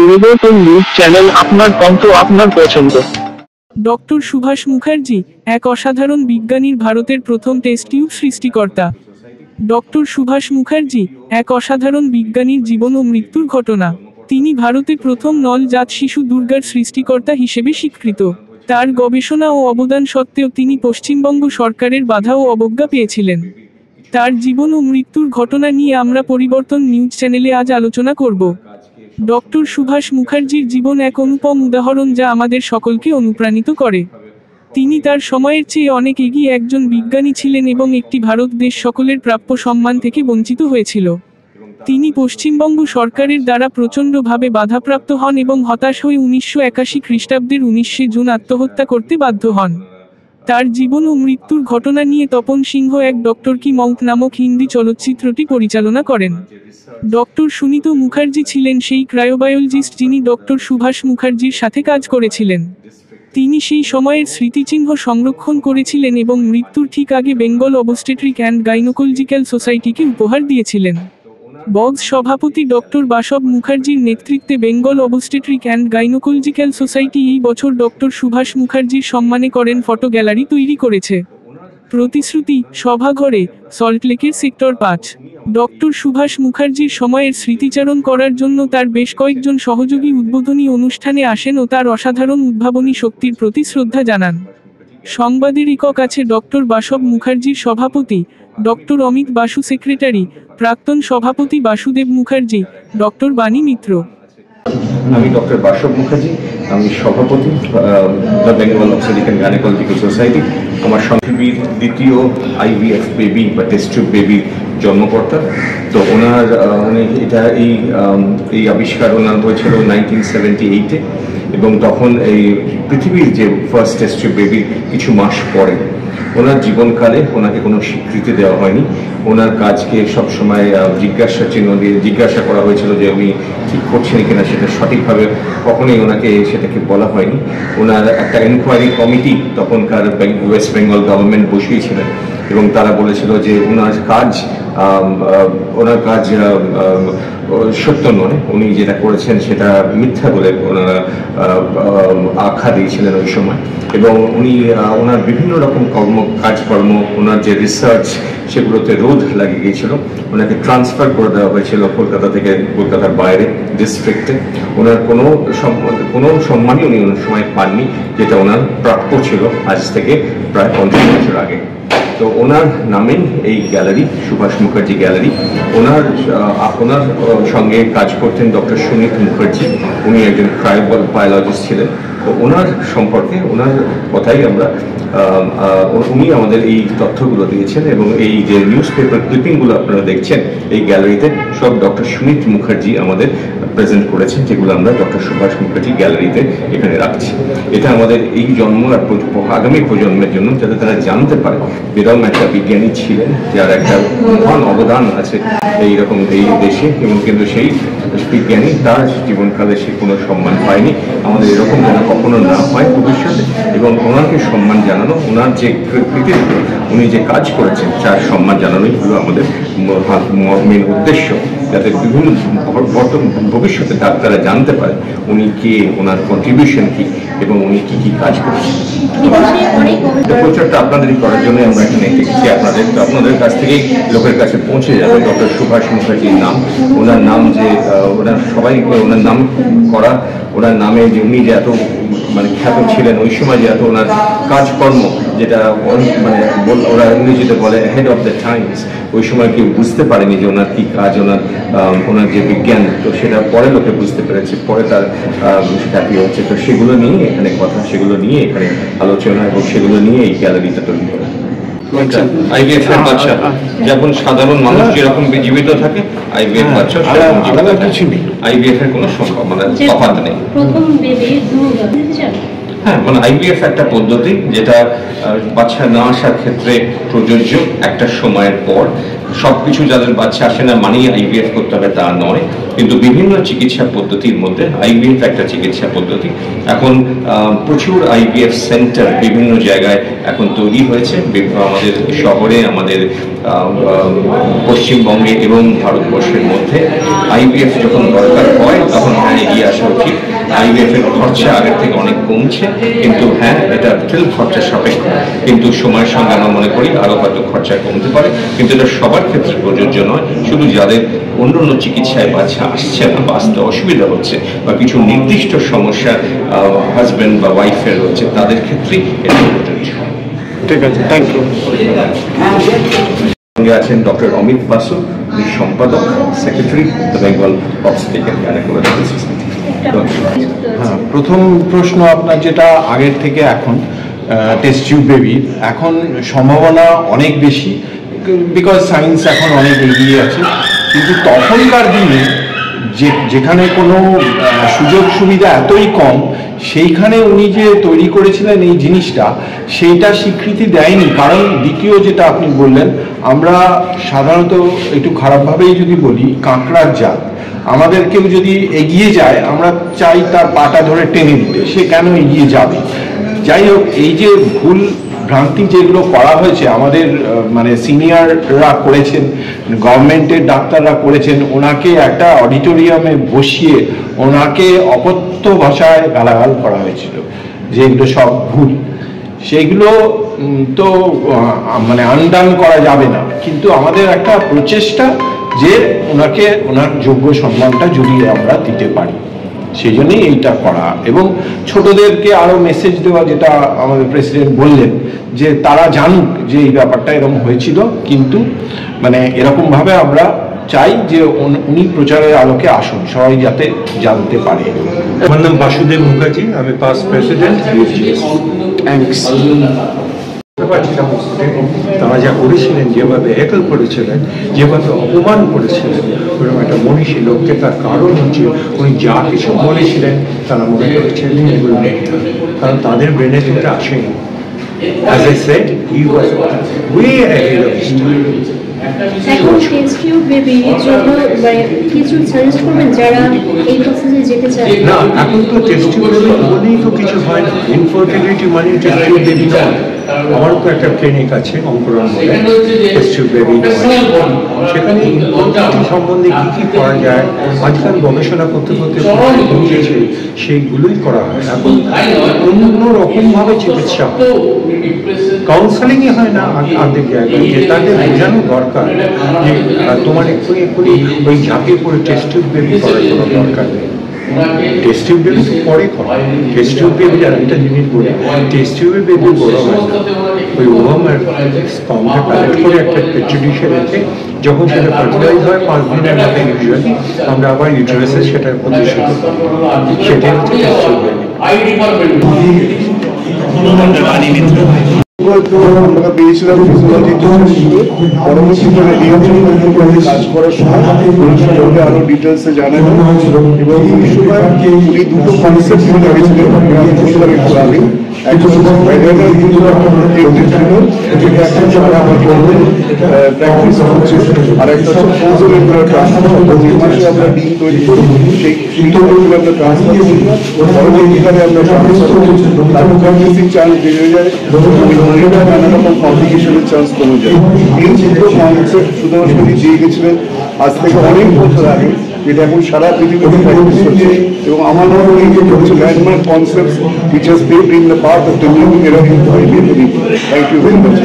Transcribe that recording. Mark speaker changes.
Speaker 1: পরিবর্তন news channel, আপনার কণ্ঠ, আপনার পছন্দ।
Speaker 2: ডক্টর সুভাষ মুখার্জি এক অসাধারণ বিজ্ঞানীর ভারতের প্রথম টেস্ট টিউব সৃষ্টিকর্তা। ডক্টর সুভাষ মুখার্জি এক অসাধারণ বিজ্ঞানীর জীবন ও মৃত্যুর ঘটনা। তিনি ভারতে প্রথম নলজাত শিশু দুর্গার সৃষ্টিকর্তা হিসেবে স্বীকৃত। তার গবেষণা ও অবদান সত্ত্বেও তিনি পশ্চিমবঙ্গ সরকারের বাধা ও অবজ্ঞা পেয়েছিলেন। তার জীবন ও মৃত্যুর ঘটনা নিয়ে আমরা পরিবর্তন নিউজ চ্যানেলে আজ আলোচনা করব। ডক্টর সুভাষ মুখার্জির জীবন এক অনুপম উদাহরণ, যা আমাদের সকলকে অনুপ্রাণিত করে। তিনি তার সময়ের চেয়ে অনেক এগিয়ে একজন বিজ্ঞানী ছিলেন এবং একটি ভারত দেশ সকলের প্রাপ্য সম্মান থেকে বঞ্চিত হয়েছিল। তিনি পশ্চিমবঙ্গ সরকারের দ্বারা প্রচণ্ডভাবে বাধাপ্রাপ্ত হন এবং হতাশ হয়ে 1981 খ্রিস্টাব্দের 19শে জুন আত্মহত্যা করতে বাধ্য হন। তার জীবন ও মৃত্যুর ঘটনা নিয়ে তপন সিংহ এক ডক্টর কি মৌত নামক হিন্দি চলচ্চিত্রটি পরিচালনা করেন। ডক্টর সুনীত মুখার্জি ছিলেন সেই ক্রায়োবায়োলজিস্ট যিনি ডক্টর সুভাষ মুখার্জির সাথে কাজ করেছিলেন। তিনি সেই সময়ের স্মৃতিচিহ্ন সংরক্ষণ করেছিলেন এবং মৃত্যুর ঠিক আগে বেঙ্গল অবস্টেট্রিক অ্যান্ড গাইনোকোলজিক্যাল সোসাইটিকে উপহার দিয়েছিলেন। বক্স সভাপতি ডক্টর বাসব মুখার্জির নেতৃত্বে Bengal obstetric and gynaecological society এই বছর ডক্টর সুভাষ মুখার্জির সম্মানে করেন ফটো গ্যালারি তৈরি করেছে। প্রতিশ্রুতি সভাঘরে, সল্টলেকের সেক্টর 5। ডক্টর সুভাষ মুখার্জির সময়ের স্মৃতিচারণ করার জন্য তার বেশ কয়েকজন সহযোগী উদ্বোধনী অনুষ্ঠানে আসেন ও তার অসাধারণ উদ্ভাবনী শক্তির প্রতি শ্রদ্ধা জানান। সংবাদের একক আছে ডক্টর বাসব মুখার্জির সভাপতি, ডক্টর অমিত বাসু সেক্রেটারি, প্রাক্তন সভাপতি বাসুদেব মুখার্জি, ডক্টর বাণী মিত্র।
Speaker 3: আমি ডক্টর বাসব মুখার্জি, আমি সভাপতি the Bengal obstetric and gynaecological society. আমার পৃথিবীর দ্বিতীয় আইভিএফ বেবি বা টেস্ট টিউব বেবির জন্মকর্তা। তো উনি এই আবিষ্কার ওনার হয়েছিল 1978-এ, এবং তখন এই পৃথিবীর যে ফার্স্ট টেস্ট টিউব বেবির কিছু মাস পরে ওনার জীবনকালে ওনাকে কোনো স্বীকৃতি দেওয়া হয়নি। ওনার কাজকে সবসময় জিজ্ঞাসা চিহ্ন দিয়ে জিজ্ঞাসা করা হয়েছিল যে উনি ঠিক করছেন কিনা, সেটা সঠিকভাবে কখনোই ওনাকে সেটাকে বলা হয়নি। ওনার একটা এনকোয়ারি কমিটি তখনকার ওয়েস্ট বেঙ্গল গভর্নমেন্ট বসিয়েছিলেন এবং তারা বলেছিল যে ওনার কাজ সত্য নয়, উনি যেটা করেছেন সেটা মিথ্যা বলে ওনারা আখ্যা দিয়েছিলেন ওই সময়। এবং ওনার বিভিন্ন রকম কাজকর্ম, ওনার যে রিসার্চ, সেগুলোতে রোধ লাগিয়ে গিয়েছিল। ওনাকে ট্রান্সফার করে দেওয়া হয়েছিল কলকাতা থেকে কলকাতার বাইরে ডিস্ট্রিক্টে। ওনার কোনো সম্মানই উনি ওনার সময় পাননি, যেটা ওনার প্রাপ্য ছিল আজ থেকে প্রায় 50 বছর আগে। তো ওনার নামেই এই গ্যালারি, সুভাষ মুখার্জি গ্যালারি। ওনার সঙ্গে কাজ করতেন ডক্টর সুনীত মুখার্জি, উনি একজন ক্রায়োবায়োলজিস্ট ছিলেন। তো ওনার সম্পর্কে, ওনার কথাই উনি আমাদের এই তথ্যগুলো দিয়েছেন, এবং এই যে নিউজ পেপার ক্লিপিংগুলো আপনারা দেখছেন এই গ্যালারিতে, সব ডক্টর সুনীত মুখার্জি আমাদের প্রেজেন্ট করেছেন, যেগুলো আমরা ডক্টর সুভাষ মুখার্জি গ্যালারিতে এখানে রাখছি। এটা আমাদের এই জন্ম আর আগামী প্রজন্মের জন্য, যাতে তারা জানতে পারে এরকম একটা বিজ্ঞানী ছিলেন যার একটা মহান অবদান আছে এইরকম এই দেশে, এবং কিন্তু সেই বিজ্ঞানী তার জীবনকালে সে কোনো সম্মান পায়নি। আমাদের এরকম যেন কখনো না হয় ভবিষ্যতে, এবং ওনাকে সম্মান জানানো, ওনার যে কৃতিত্ব, উনি যে কাজ করেছেন তার সম্মান জানানোই হলো আমাদের মেন উদ্দেশ্য, যাতে বিভিন্ন ভবিষ্যতে ডাক্তাররা জানতে পারে উনি কে, ওনার কন্ট্রিবিউশন কি, এবং উনি কি কি কাজ করেছেন। প্রচারটা আপনাদেরই করার জন্য আমরা এখানে দেখছি আপনাদের কাছ থেকেই লোকের কাছে পৌঁছে যাবে ডক্টর সুভাষ মুখার্জির নাম। ওনার নাম যে ওনার সবাই ওনার নাম করা, ওনার নামে যে উনি যে এত খ্যাত ছিলেন ওই সময়, যে এত ওনার কাজকর্ম, যেটা ওরা ইংরেজিতে বলে হেড অফ দ্য টাইমস, ওই সময় কেউ বুঝতে পারেনি যে ওনার কি কাজ, ওনার যে বিজ্ঞান, তো সেটা পরে লোকে বুঝতে পেরেছে, পরে তার খ্যাতি হচ্ছে। তো সেগুলো নিয়ে এখানে কথা, সেগুলো নিয়ে এখানে আলোচনা, এবং সেগুলো নিয়ে এই গ্যালারিটা তৈরি করা। আইভিএফ এর বাচ্চা যেমন সাধারণ মানুষ যেরকম জীবিত থাকে, আইভিএফ বাচ্চা সেরকম জীবিত থাকে। আইভিএফ এর কোনো তফাৎ নেই। হ্যাঁ, আইভিএফ একটা পদ্ধতি যেটা বাচ্চা না আসার ক্ষেত্রে প্রযোজ্য। একটা সময়ের পর সবকিছু যাদের বাচ্চা আসে না মানেই আইভিএফ করতে হবে তা নয়, কিন্তু বিভিন্ন চিকিৎসা পদ্ধতির মধ্যে আইভিএফ একটা চিকিৎসা পদ্ধতি। এখন প্রচুর আইভিএফ সেন্টার বিভিন্ন জায়গায় এখন তৈরি হয়েছে, আমাদের শহরে, আমাদের পশ্চিমবঙ্গে এবং ভারতবর্ষের মধ্যে। আইভিএফ যখন দরকার হয় তখন এগিয়ে আসা উচিত। খরচা আগের থেকে অনেক কমছে, কিন্তু হ্যাঁ এটা স্টিল খরচা সাপেক্ষ, কিন্তু সময়ের সঙ্গে আমরা মনে করি আরো হয়তো খরচা কমতে পারে, কিন্তু এটা সবার ক্ষেত্রে প্রযোজ্য নয়, শুধু যাদের অন্য অন্য চিকিৎসায় বাচ্চা আসছে না বা আসতে অসুবিধা হচ্ছে বা কিছু নির্দিষ্ট সমস্যা হাজব্যান্ড বা ওয়াইফের হচ্ছে তাদের ক্ষেত্রেই এটা প্রযোজ্য।
Speaker 4: ঠিক আছে, থ্যাংক ইউ।
Speaker 3: সঙ্গে আছেন ডক্টর অমিত বাসু, উনি সম্পাদক secretary the Bengal obstetric and gynaecology society.
Speaker 4: হ্যাঁ, প্রথম প্রশ্ন আপনার যেটা আগের থেকে এখন টেস্ট টিউব বেবির এখন সম্ভাবনা অনেক বেশি, বিকজ সায়েন্স এখন অনেক এগিয়ে আছে, কিন্তু তখনকার দিনে যেখানে কোনো সুযোগ সুবিধা এতই কম, সেইখানে উনি যে তৈরি করেছিলেন এই জিনিসটা, সেইটা স্বীকৃতি দেয়নি। কারণ দ্বিতীয় যেটা আপনি বললেন, আমরা সাধারণত একটু খারাপভাবেই যদি বলি কাঁকড়ার জাত, আমাদের কেউ যদি এগিয়ে যায় আমরা চাই তার পাটা ধরে টেনে দিতে, সে কেন এগিয়ে যাবে। যাই হোক, এই যে ভুল ভ্রান্তি যেগুলো করা হয়েছে আমাদের মানে সিনিয়ররা করেছেন, গভর্নমেন্টের ডাক্তাররা করেছেন, ওনাকে একটা অডিটোরিয়ামে বসিয়ে ওনাকে অকথ্য ভাষায় গালাগাল করা হয়েছিল, যেগুলো সব ভুল। সেইগুলো তো মানে আনডান করা যাবে না, কিন্তু আমাদের একটা প্রচেষ্টা যে ওনাকে ওনার যোগ্য সম্মানটা যদি আমরা দিতে পারি, সেই জন্যই এইটা করা। এবং ছোটদেরকে আরো মেসেজ দেওয়া, যেটা আমাদের প্রেসিডেন্ট বললেন, যে তারা জানুক যে এই ব্যাপারটা এরকম হয়েছিল, কিন্তু মানে এরকম ভাবে আমরা চাই যে উনি প্রচারের আলোকে আসুন, সবাই যাতে জানতে পারে।
Speaker 5: আমার নাম বাসুদেব মুখার্জি, আমি পাস্ট প্রেসিডেন্ট।
Speaker 4: থ্যাংকস।
Speaker 5: তারা যা করেছিলেন, যেভাবে হেকল করেছিলেন, যেভাবে অপমান করেছিলেন, ওরকম একটা মনীষী লোককে, তার কারণ হচ্ছে উনি যা কিছু বলেছিলেন তারা মনে করেছিলেন এগুলো নেই, কারণ তাদের ব্রেনে কিন্তু আসেনি। As I said, he was way ahead of his time.
Speaker 6: এখন টেস্ট টিউব বেবির জন্য কিছু সাজেস্ট করবেন যারা এই প্রসেসে যেতে চায়?
Speaker 5: না, এখন তো টেস্ট টিউব বেবি বলেই তো কিছু হয় না। ইনফার্টিলিটি মানে টেস্ট টিউব বেবি নয়। আমারও তো একটা ক্লিনিক আছে অঙ্কুরন বলে, টেস্ট টিউব বেবি নয়। সেখানে ইনফার্টিলিটি সম্বন্ধে কী কী করা যায় আজকাল গবেষণা করতে করতে পৌঁছেছে, সেইগুলোই করা হয়। এখন অন্য রকমভাবে চিকিৎসা কাউন্সেলিংই হয় না আর্ধেক জায়গায়, যে তাদের বোঝানো দরকার যে তোমার এক্ষুনি ওই ঝাঁপিয়ে পড়ে টেস্ট টিউব বেবি করার কোনো দরকার নেই। টেস্ট টিউব বেবি তো পরে করা। টেস্ট টিউব বেবি আর একটা জিনিস বলি, টেস্ট টিউবের বেবি বড় হয় না, ওই ওভামের স্পামটা কালেক্ট করে একটা পেট্রি ডিশে রেখে যখন সেটা ফার্টিলাইজ হয় 5 দিনের মধ্যে ইউজুয়ালি আমরা আবার ইউটারাসে সেটা প্রতিষ্ঠিত করি, সেটাই হচ্ছে টেস্ট টিউব বেবি।
Speaker 7: আমরা পেয়েছিলাম পরবর্তীকালে কাজ করার সময় আরো ডিটেলসে জানানো, এবং এই সময় উনি দুটো কনসেপ্ট মনে হয়েছিলেন আমি। একটা হচ্ছে প্র্যাকটিস হচ্ছে, আর একটা হচ্ছে ফোজল ট্রান্সফার। আমরা ডিল তৈরি করি, সেই আমরা ট্রান্সফার করি, পরবর্তীকালে আমরা চান্স বেড়ে যায়, নানা রকম কমপ্লিকেশনের চান্স কমে যায়। এই দুটো কনসেপ্ট সুদর্শনী দিয়ে গেছিলেন আজ থেকে অনেক বছর আগে, যেটা এখন সারা পৃথিবীতে প্র্যাকটিস হচ্ছে, এবং আমার মনে হয় এই হচ্ছে landmark concept which has played in the part of developing a very. Thank you very much.